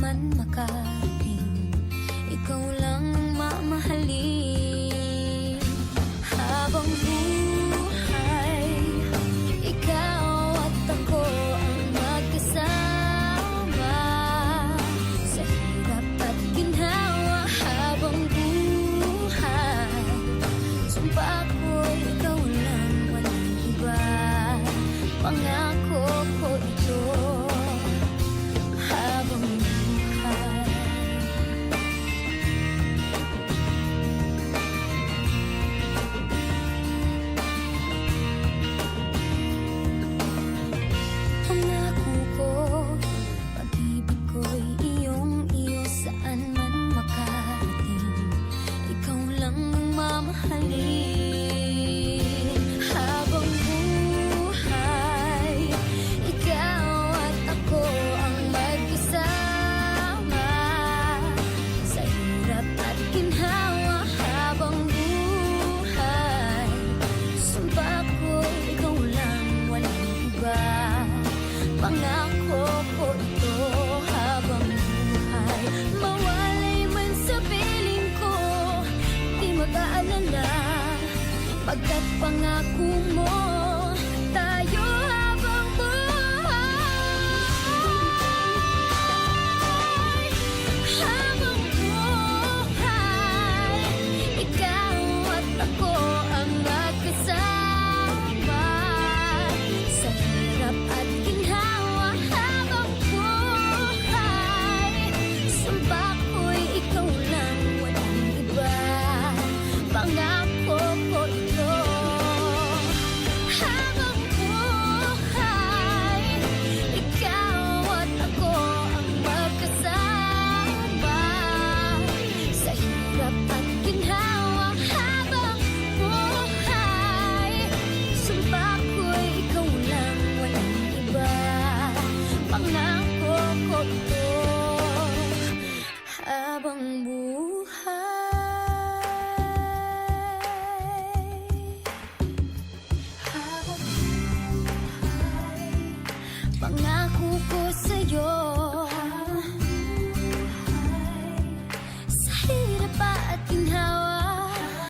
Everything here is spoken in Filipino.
man makarating, ikaw lang mamahalin. Habang buhay, ikaw at ako ang magkasama sa hirap at ginhawa. Habang buhay, sumpa ko'y ikaw lang, walang iba. Pangako ko ito. Habang buhay, pangako ko, pag-ibig ko'y iyong-iyo, saan man makarating, ikaw lang ang mamahalin. Habang buhay, ikaw at ako ang magkasama sa hirap at ginhawa. Habang buhay, sumpa ko, ikaw lang, walang iba. Pangako ko ito. Habang buhay, mawalay man sa piling ko, di mag-aalala, pagkat pangako mo, tayo habang buhay. Habang buhay, ikaw at ako ang magkasama sa hirap at ginhawa. Habang buhay, sumpa ko'y ikaw lang, walang iba. Pangako ko ito. Habang buhay, ikaw at ako ang magkasama sa hirap at ginhawa. Habang buhay, sumpa ko'y ikaw lang, walang iba. Pangako ko ito. Habang buhay, habang buhay, pangako